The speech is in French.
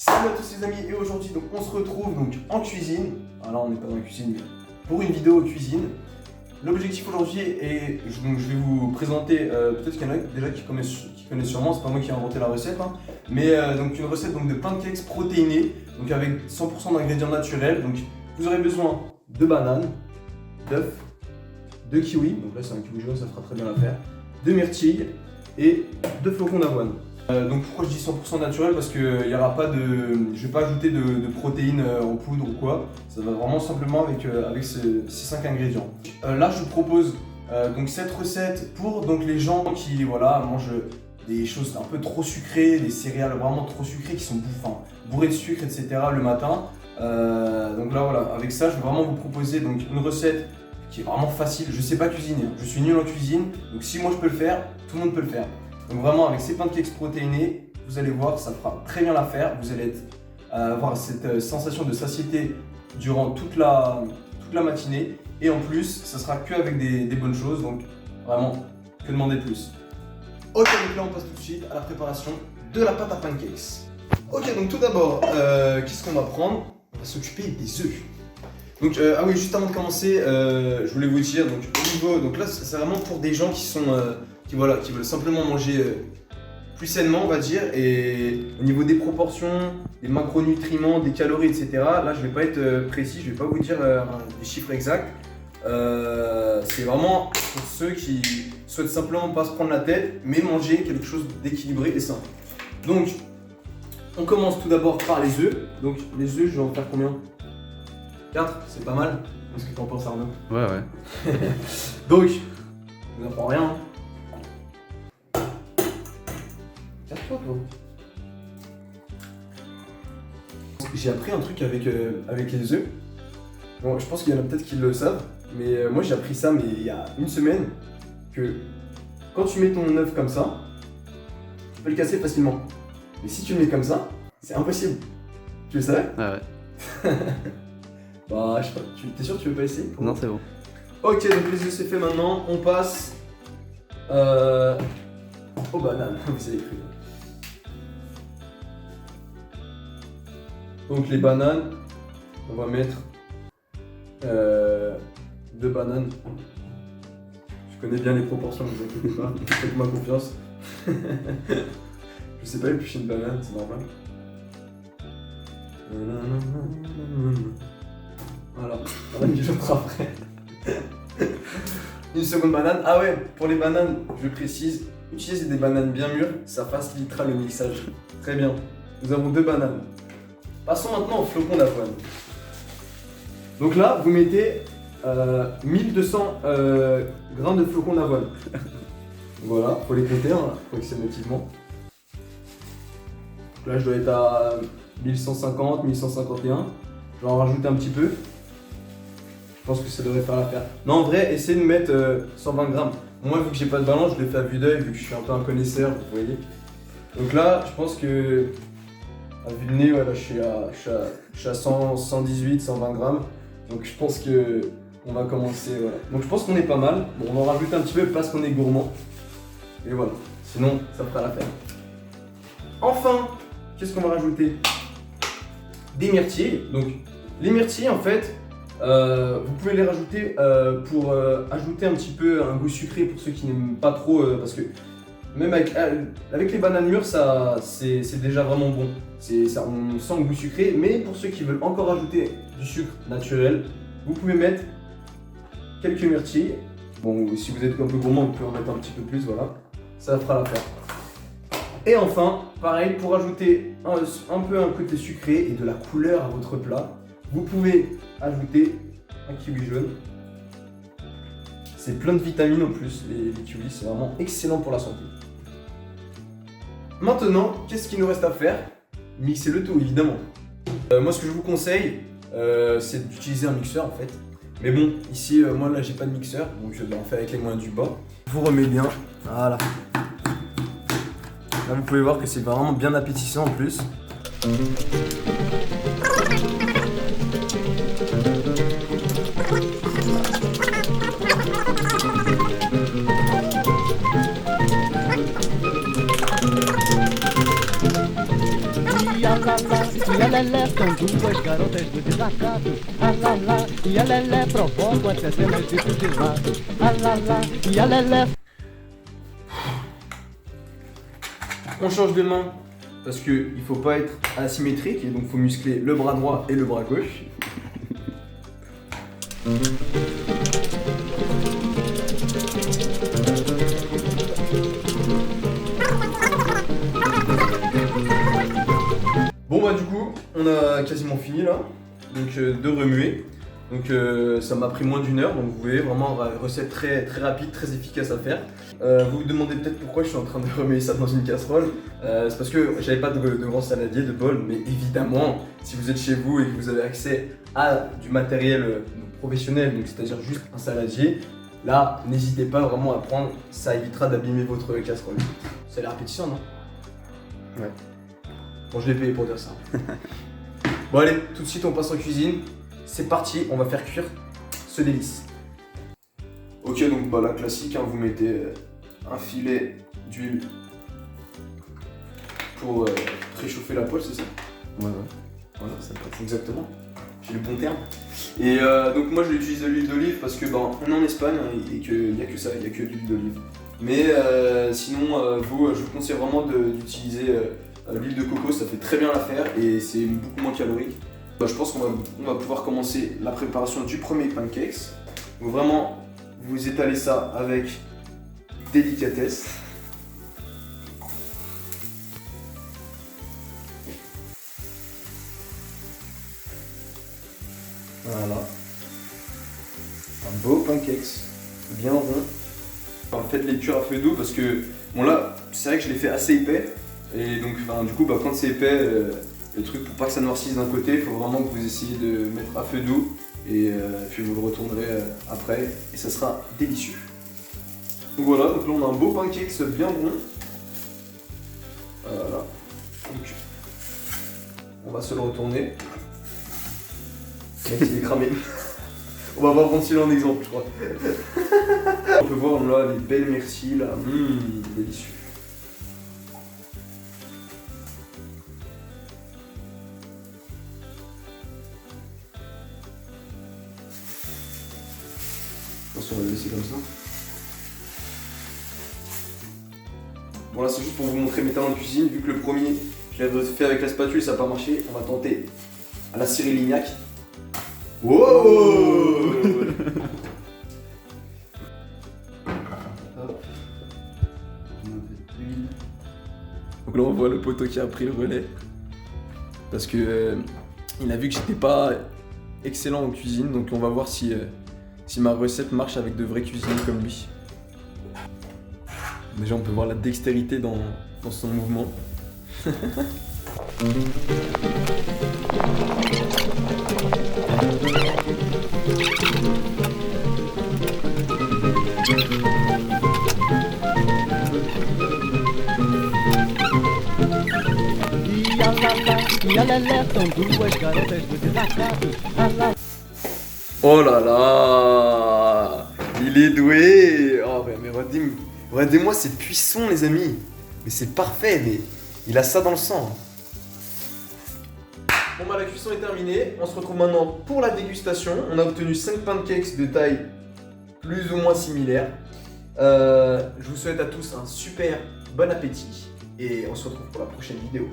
Salut à tous les amis, et aujourd'hui donc on se retrouve donc en cuisine. Alors on n'est pas dans la cuisine mais pour une vidéo cuisine. L'objectif aujourd'hui est, donc je vais vous présenter, peut-être qu'il y en a déjà qui connaissent sûrement, c'est pas moi qui ai inventé la recette, hein, mais donc une recette donc, de pancakes protéinés, donc avec 100% d'ingrédients naturels. Donc vous aurez besoin de bananes, d'œufs, de kiwi, donc là c'est un kiwi jaune, ça fera très bien l'affaire, de myrtilles et de flocons d'avoine. Donc pourquoi je dis 100% naturel? Parce que il y aura pas de, je vais pas ajouter de protéines en poudre ou quoi. Ça va vraiment simplement avec ces 5 ingrédients. Là je vous propose donc cette recette pour donc les gens qui voilà mangent des choses un peu trop sucrées, des céréales vraiment trop sucrées qui sont bourrées de sucre, etc. le matin. Donc là voilà, avec ça je vais vraiment vous proposer donc une recette qui est vraiment facile. Je sais pas cuisiner, je suis nul en cuisine, donc si moi je peux le faire, tout le monde peut le faire. Donc vraiment avec ces pancakes protéinés, vous allez voir, ça fera très bien l'affaire. Vous allez avoir cette sensation de satiété durant toute la matinée. Et en plus, ça sera que avec des bonnes choses. Donc vraiment, que demander de plus? Ok, donc là on passe tout de suite à la préparation de la pâte à pancakes. Ok, donc tout d'abord, qu'est-ce qu'on va prendre? On va s'occuper des œufs. Donc ah oui, juste avant de commencer, je voulais vous dire, donc au niveau, donc là c'est vraiment pour des gens qui sont qui veulent simplement manger plus sainement, on va dire, et au niveau des proportions, des macronutriments, des calories, etc. Là, je vais pas être précis, je vais pas vous dire des chiffres exacts. C'est vraiment pour ceux qui souhaitent simplement pas se prendre la tête, mais manger quelque chose d'équilibré et sain. Donc, on commence tout d'abord par les œufs. Donc, les œufs, je vais en faire combien? 4, c'est pas mal. Qu'est-ce que t'en penses, Arnaud? Ouais. Donc, on n'apprend rien. Hein. Toi. J'ai appris un truc avec les œufs. Bon, je pense qu'il y en a peut-être qui le savent, mais moi j'ai appris ça il y a une semaine, que quand tu mets ton œuf comme ça, tu peux le casser facilement. Mais si tu le mets comme ça, c'est impossible. Tu le savais? Ouais. Bah, je sais pas, t'es sûr que tu veux pas essayer? Non, c'est bon. Ok, donc les œufs c'est fait maintenant, on passe aux bananes, vous avez cru. Donc les bananes, on va mettre 2 bananes. Je connais bien les proportions, ne vous inquiétez pas, faites-moi confiance. Je sais pas éplucher une banane, c'est normal. Voilà, je ferai après. Une seconde banane. Ah ouais, pour les bananes, je précise, utilisez des bananes bien mûres, ça facilitera le mixage. Très bien, nous avons 2 bananes. Passons maintenant au flocon d'avoine. Donc là, vous mettez 1200 grains de flocons d'avoine. Voilà, faut les compter hein, approximativement. Donc là, je dois être à 1150, 1151. Je vais en rajouter un petit peu. Je pense que ça devrait faire l'affaire. Non, en vrai, essayez de mettre 120 grammes. Moi, vu que j'ai pas de balance, je l'ai fait à vue d'œil, vu que je suis un peu un connaisseur, vous voyez. Donc là, je pense que à vue de nez, voilà, je suis à 100, 118, 120 grammes. Donc je pense que on va commencer. Voilà. Donc je pense qu'on est pas mal. Bon, on va en rajouter un petit peu parce qu'on est gourmand. Et voilà. Sinon, ça fera l'affaire. Enfin, qu'est-ce qu'on va rajouter? Des myrtilles. Donc les myrtilles, en fait, vous pouvez les rajouter pour ajouter un petit peu un goût sucré pour ceux qui n'aiment pas trop, parce que même avec les bananes mûres, c'est déjà vraiment bon. On sent le goût sucré, mais pour ceux qui veulent encore ajouter du sucre naturel, vous pouvez mettre quelques myrtilles. Bon, si vous êtes un peu gourmand, vous pouvez en mettre un petit peu plus, voilà. Ça fera l'affaire. Et enfin, pareil, pour ajouter un peu un côté sucré et de la couleur à votre plat, vous pouvez ajouter un kiwi jaune. C'est plein de vitamines en plus, les kiwis, c'est vraiment excellent pour la santé. Maintenant, qu'est-ce qu'il nous reste à faire? Mixer le tout, évidemment. Moi, ce que je vous conseille, c'est d'utiliser un mixeur en fait. Mais bon, ici, moi là, j'ai pas de mixeur, donc je vais en faire avec les moyens du bord. Vous remets bien, voilà. Là, vous pouvez voir que c'est vraiment bien appétissant en plus. e a Lelé são duas garotas do desacato. A Lala e a Lelé provocam as cenas de fuzilato. A Lala e a Lelé. On change de main parce qu'il ne faut pas être asymétrique et donc il faut muscler le bras droit et le bras gauche. Bon bah du coup on a quasiment fini là, donc de remuer. Donc ça m'a pris moins d'1 heure, donc vous voyez vraiment recette très rapide, très efficace à faire. Vous vous demandez peut-être pourquoi je suis en train de remuer ça dans une casserole. C'est parce que j'avais pas de grand saladier, de bol, mais évidemment si vous êtes chez vous et que vous avez accès à du matériel professionnel, donc c'est-à-dire juste un saladier, là n'hésitez pas vraiment à prendre, ça évitera d'abîmer votre casserole. Ça a l'air appétissant, non? Ouais. Bon, je l'ai payé pour dire ça. Bon allez, tout de suite on passe en cuisine. C'est parti, on va faire cuire ce délice. Ok, donc bah la classique, hein, vous mettez un filet d'huile pour réchauffer la poêle, c'est ça? Ouais. Voilà, ça passe exactement. J'ai le bon terme. Et donc moi je vais utiliser de l'huile d'olive parce que ben on est en Espagne et qu'il n'y a que ça, il n'y a que de l'huile d'olive. Mais sinon, je vous conseille vraiment d'utiliser l'huile de coco, ça fait très bien l'affaire et c'est beaucoup moins calorique. Bah, je pense qu'on va pouvoir commencer la préparation du premier pancakes. Donc vraiment, vous étalez ça avec délicatesse. Voilà. Un beau pancakes, bien rond. Alors, faites-les cuire à feu doux parce que, bon là, c'est vrai que je l'ai fait assez épais. Et donc, du coup, quand c'est épais, le truc pour pas que ça noircisse d'un côté, il faut vraiment que vous essayiez de mettre à feu doux. Et puis vous le retournerez après et ça sera délicieux. Donc voilà, donc là on a un beau pancakes bien rond. Voilà. Donc, on va se le retourner. Mec, il est cramé. On va voir prendre celui-là en exemple, je crois. On peut voir là les belles myrtilles là. Délicieux. On va le laisser comme ça. Bon là c'est juste pour vous montrer mes talents de cuisine, vu que le premier je l'ai fait avec la spatule et ça n'a pas marché, on va tenter à la Cyril Lignac. Wow. Donc là on voit le poteau qui a pris le relais parce que il a vu que j'étais pas excellent en cuisine, donc on va voir si ma recette marche avec de vrais cuisiniers comme lui. Déjà on peut voir la dextérité dans son mouvement. E a Lelé são duas garotas do desacato. A Lala. Oh là là, il est doué. Oh mais regardez-moi cette cuisson les amis. Mais c'est parfait, mais il a ça dans le sang. Bon bah la cuisson est terminée, on se retrouve maintenant pour la dégustation. On a obtenu 5 pancakes de taille plus ou moins similaire. Je vous souhaite à tous un super bon appétit et on se retrouve pour la prochaine vidéo.